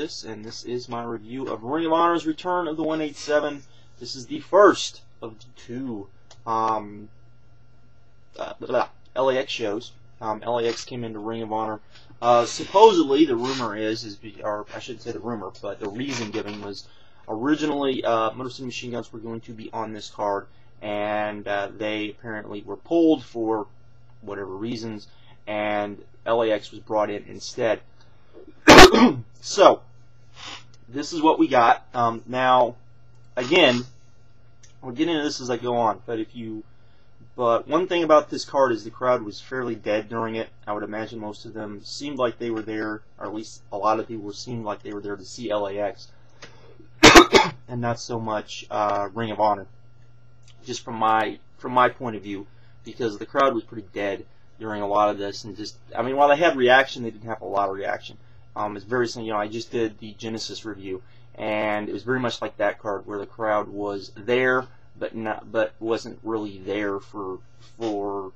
Titus, and this is my review of Ring of Honor's Return of the 187. This is the first of the two LAX shows. LAX came into Ring of Honor. Supposedly, the rumor is, or I shouldn't say the rumor, but the reason given was originally Motor City Machine Guns were going to be on this card, and they apparently were pulled for whatever reasons, and LAX was brought in instead. So, this is what we got. Now, again, I'll get into this as I go on, but one thing about this card is the crowd was fairly dead during it. I would imagine most of them seemed like they were there, or at least a lot of people seemed like they were there to see LAX, and not so much Ring of Honor. Just from my point of view, because the crowd was pretty dead during a lot of this, and just, I mean, while they had reaction, they didn't have a lot of reaction. It's very similar. You know, I just did the Genesis review, and it was very much like that card, where the crowd was there, but wasn't really there for you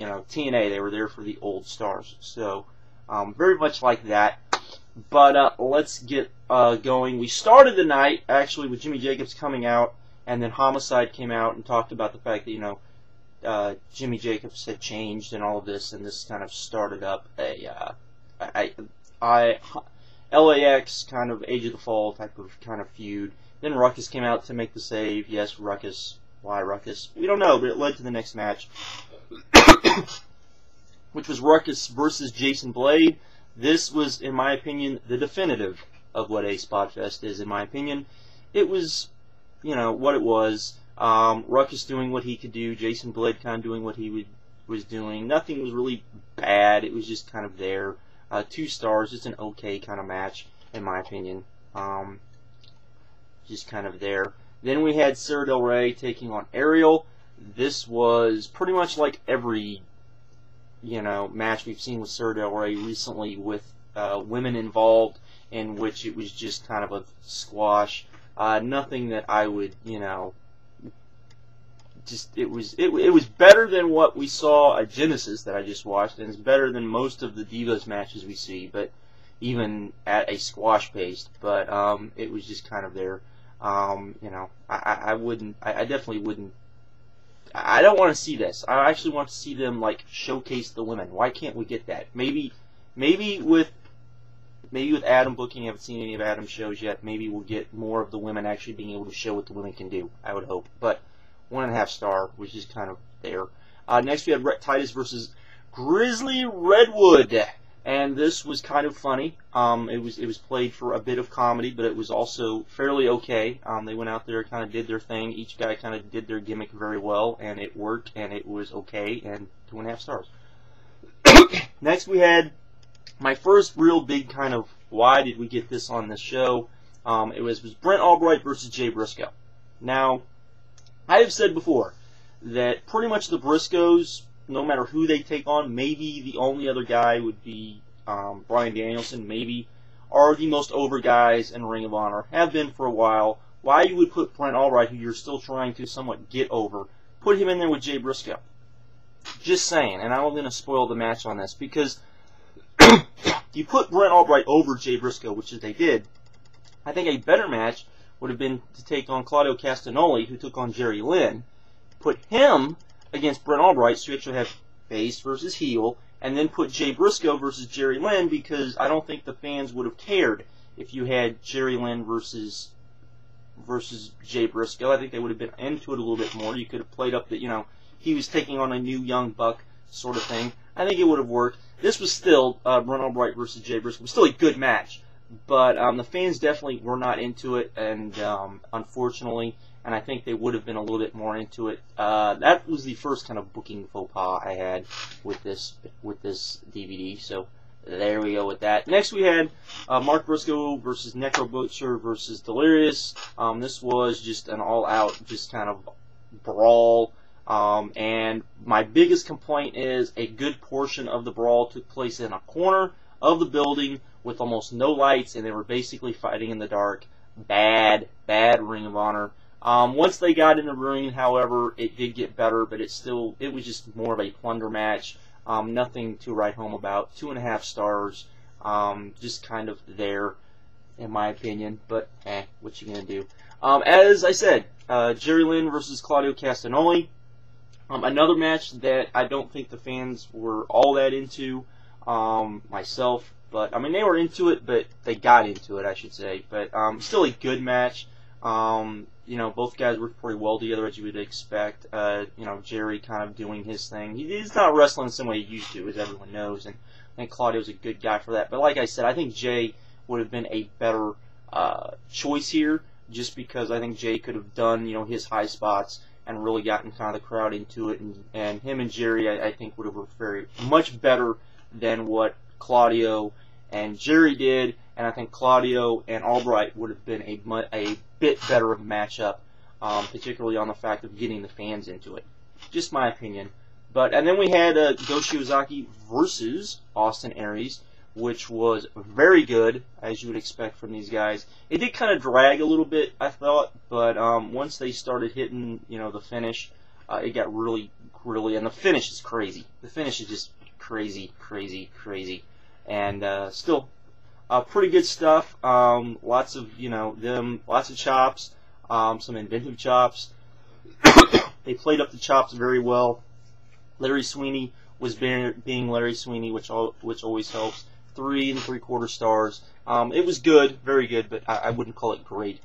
know, TNA. They were there for the old stars. So very much like that. But let's get going. We started the night actually with Jimmy Jacobs coming out, and then Homicide came out and talked about the fact that, you know, Jimmy Jacobs had changed and all of this, and this kind of started up a LAX kind of Age of the Fall type of kind of feud. Then Ruckus came out to make the save. Yes, Ruckus. Why Ruckus? We don't know, but it led to the next match, which was Ruckus versus Jason Blade. This was, in my opinion, the definitive of what a Spot Fest is, in my opinion. It was, you know, what it was. Ruckus doing what he could do, Jason Blade kind of doing what he was doing. Nothing was really bad. It was just kind of there. 2 stars. It's an okay kind of match, in my opinion. Just kind of there. Then we had Sara Del Rey taking on Ariel. This was pretty much like every, you know, match we've seen with Sara Del Rey recently, with women involved, in which it was just kind of a squash. Nothing that I would, you know, just it was better than what we saw at Genesis that I just watched, and it's better than most of the Divas matches we see, but even at a squash pace. But it was just kind of there. You know, I definitely wouldn't. I don't want to see this. I actually want to see them, like, showcase the women. Why can't we get that? Maybe with Adam booking. I haven't seen any of Adam's shows yet. Maybe we'll get more of the women actually being able to show what the women can do. I would hope. But 1.5 star was just kind of there. Next we had Titus versus Grizzly Redwood, and this was kind of funny. It was played for a bit of comedy, but it was also fairly okay. They went out there, kind of did their thing. Each guy kind of did their gimmick very well, and it worked, and it was okay, and 2.5 stars. Next we had my first real big kind of why did we get this on this show. It was Brent Albright versus Jay Briscoe. Now, I have said before that pretty much the Briscoes, no matter who they take on, maybe the only other guy would be Bryan Danielson, maybe, are the most over guys in Ring of Honor, have been for a while. Why you would put Brent Albright, who you're still trying to somewhat get over, put him in there with Jay Briscoe? Just saying, and I'm going to spoil the match on this, because you put Brent Albright over Jay Briscoe, which is they did. I think a better match would have been to take on Claudio Castagnoli, who took on Jerry Lynn, put him against Brent Albright, so you actually have face versus heel, and then put Jay Briscoe versus Jerry Lynn, because I don't think the fans would have cared if you had Jerry Lynn versus Jay Briscoe. I think they would have been into it a little bit more. You could have played up that, you know, he was taking on a new young buck sort of thing. I think it would have worked. This was still Brent Albright versus Jay Briscoe. It was still a good match. But the fans definitely were not into it, and unfortunately, and I think they would have been a little bit more into it. That was the first kind of booking faux pas I had with this DVD. So there we go with that. Next we had Mark Briscoe versus Necro Butcher versus Delirious. This was just an all-out, just kind of brawl. And my biggest complaint is a good portion of the brawl took place in a corner of the building with almost no lights, and they were basically fighting in the dark. Bad Ring of Honor. Once they got in the ring, however, it did get better, but it was just more of a plunder match. Nothing to write home about. 2.5 stars. Just kind of there. in my opinion. But what you gonna do? As I said, Lynn versus Claudio Castagnoli. Another match that I don't think the fans were all that into. Myself, but I mean they were into it, but they got into it, I should say. But still a good match. You know, both guys worked pretty well together, as you would expect. You know, Jerry kind of doing his thing. He's not wrestling the same way he used to, as everyone knows, and I think Claudio's a good guy for that. But like I said, I think Jay would have been a better choice here, just because I think Jay could have done, you know, his high spots and really gotten kind of the crowd into it, and him and Jerry, I think, would have worked very much better than what Claudio and Jerry did, and I think Claudio and Albright would have been a bit better of a matchup, particularly on the fact of getting the fans into it. Just my opinion. And then we had Go Shiozaki versus Austin Aries, which was very good, as you would expect from these guys. It did kind of drag a little bit, I thought, but once they started hitting, you know, the finish, it got really, and the finish is crazy. The finish is just crazy, and still pretty good stuff. Lots of, you know, lots of chops, some inventive chops. They played up the chops very well. Larry Sweeney was being Larry Sweeney, which always helps. 3 3/4 stars. It was good, very good, but I wouldn't call it great.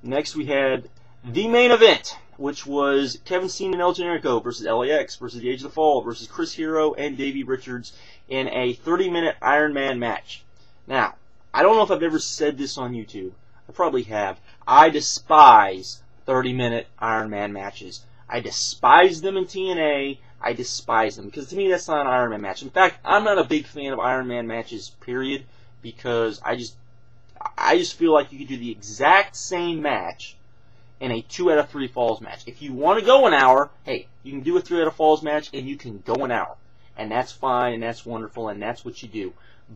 Next we had the main event, which was Kevin Steen and El Generico versus LAX versus the Age of the Fall versus Chris Hero and Davey Richards in a 30-minute Iron Man match. Now, I don't know if I've ever said this on YouTube. I probably have. I despise 30-minute Iron Man matches. I despise them in TNA. I despise them, because to me that's not an Iron Man match. In fact, I'm not a big fan of Iron Man matches, period, because I just feel like you could do the exact same match in a 2 out of 3 falls match. If you want to go an hour, hey, you can do a 3 out of falls match, and you can go an hour. And that's fine, and that's wonderful, and that's what you do.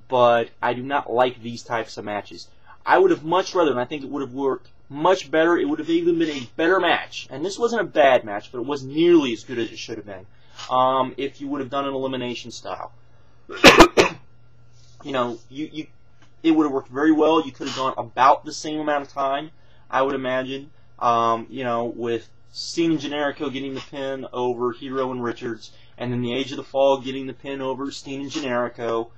But I do not like these types of matches. I would have much rather, and I think it would have worked much better, it would have even been a better match. And this wasn't a bad match, but it wasn't nearly as good as it should have been. If you would have done an elimination style. You know, it would have worked very well. You could have gone about the same amount of time, I would imagine. You know, with Steen and Generico getting the pin over Hero and Richards, and then the Age of the Fall getting the pin over Steen and Generico,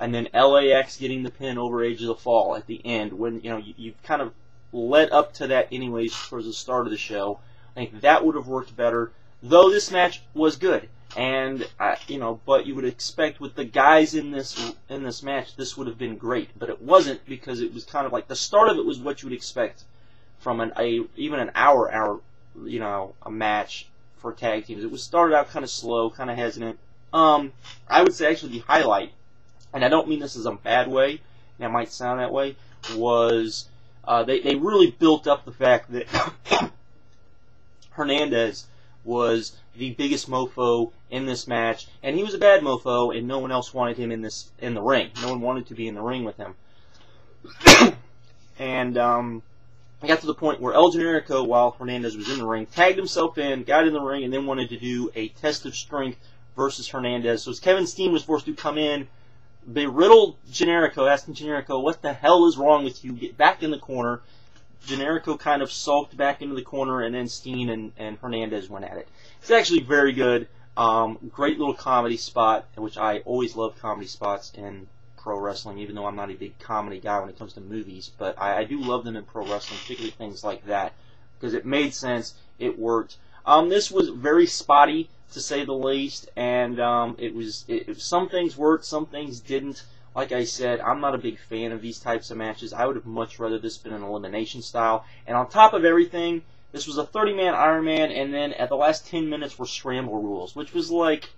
and then LAX getting the pin over Age of the Fall at the end, when, you know, you've kind of led up to that anyways towards the start of the show. I think that would have worked better. Though this match was good, and you know, but you would expect with the guys in this match, this would have been great, but it wasn't, because it was kind of like the start of it was what you would expect from even an hour, you know, a match for tag teams. It was started out kind of slow, kind of hesitant. I would say actually the highlight, and I don't mean this as a bad way, and it might sound that way, was they really built up the fact that Hernandez was the biggest mofo in this match, and he was a bad mofo, and no one else wanted him in the ring. No one wanted to be in the ring with him. And I got to the point where El Generico, while Hernandez was in the ring, tagged himself in, got in the ring, and then wanted to do a test of strength versus Hernandez. So as Kevin Steen was forced to come in, belittle Generico, asking Generico, what the hell is wrong with you? Get back in the corner. Generico kind of sulked back into the corner, and then Steen and Hernandez went at it. It's actually very good. Great little comedy spot, which I always love comedy spots in pro wrestling, even though I'm not a big comedy guy when it comes to movies. But I do love them in pro wrestling, particularly things like that, because it made sense, it worked. This was very spotty, to say the least, and some things worked, some things didn't. Like I said, I'm not a big fan of these types of matches. I would have much rather this been an elimination style. And on top of everything, this was a 30-man Iron Man, and then at the last 10 minutes were scramble rules, which was like,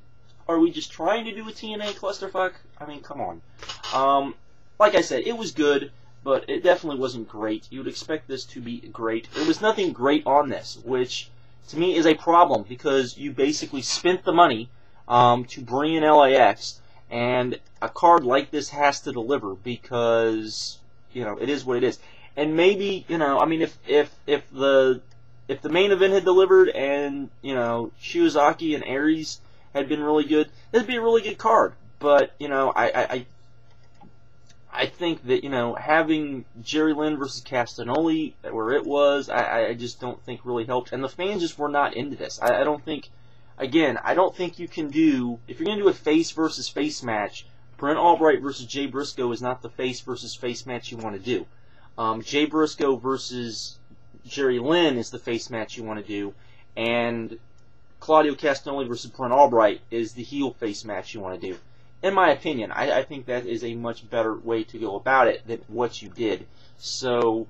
are we just trying to do a TNA clusterfuck? I mean, come on. Like I said, it was good, but it definitely wasn't great. You would expect this to be great. There was nothing great on this, which to me is a problem, because you basically spent the money to bring in LAX, and a card like this has to deliver, because, you know, it is what it is. And maybe, you know, I mean, if the main event had delivered, and, you know, Shiozaki and Aries had been really good, that'd be a really good card. But, you know, I I think that, having Jerry Lynn versus Castagnoli where it was, I just don't think really helped. And the fans just were not into this. I don't think, again, I don't think you can do, if you're going to do a face versus face match, Brent Albright versus Jay Briscoe is not the face versus face match you want to do. Jay Briscoe versus Jerry Lynn is the face match you want to do. And Claudio Castagnoli versus Brent Albright is the heel face match you want to do. In my opinion, I think that is a much better way to go about it than what you did. So,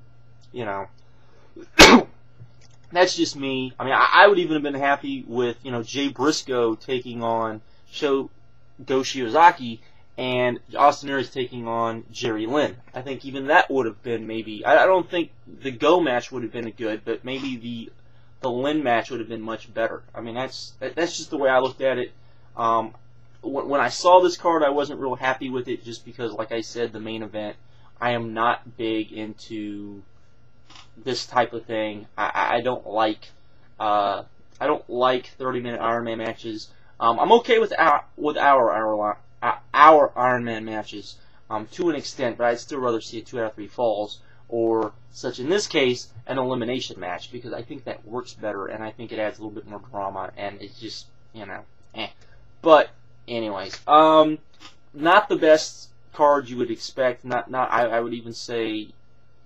that's just me. I mean, I would even have been happy with, Jay Briscoe taking on Shiozaki and Austin Aries taking on Jerry Lynn. I think even that would have been maybe, I don't think the Go match would have been good, but maybe the Lynn match would have been much better. I mean, that's just the way I looked at it. When I saw this card, I wasn't real happy with it just because, like I said, the main event, I am not big into this type of thing. I don't like 30-minute Iron Man matches. I'm okay with our Iron Man matches to an extent, but I'd still rather see a 2 out of 3 falls, or such in this case, an elimination match, because I think that works better and I think it adds a little bit more drama, and it's just, But anyways, not the best card you would expect. I would even say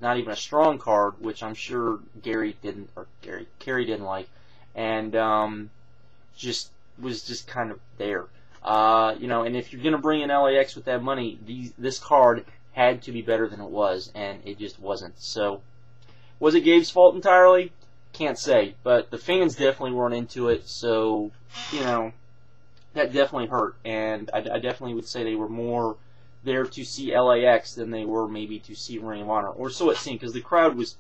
not even a strong card, which I'm sure Kerry didn't like, and was just kind of there. And if you're gonna bring in LAX with that money, this card had to be better than it was, and it just wasn't. So, was it Gabe's fault entirely? Can't say, but the fans definitely weren't into it. So, that definitely hurt, and I definitely would say they were more there to see LAX than they were maybe to see Ring of Honor, or so it seemed, because the crowd was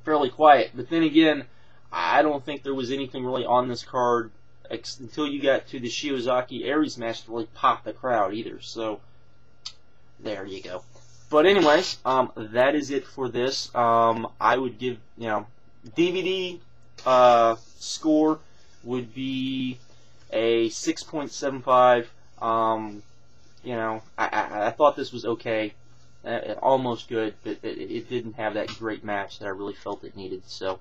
fairly quiet. But then again, I don't think there was anything really on this card until you got to the Shiozaki Aries match to really pop the crowd either. So there you go. But anyways, that is it for this. I would give, DVD score would be a 6.75. I thought this was okay, almost good, but it didn't have that great match that I really felt it needed. So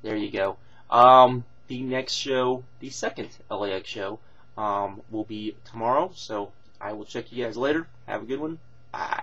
there you go. The next show, the second LAX show, will be tomorrow. So I will check you guys later. Have a good one. Bye.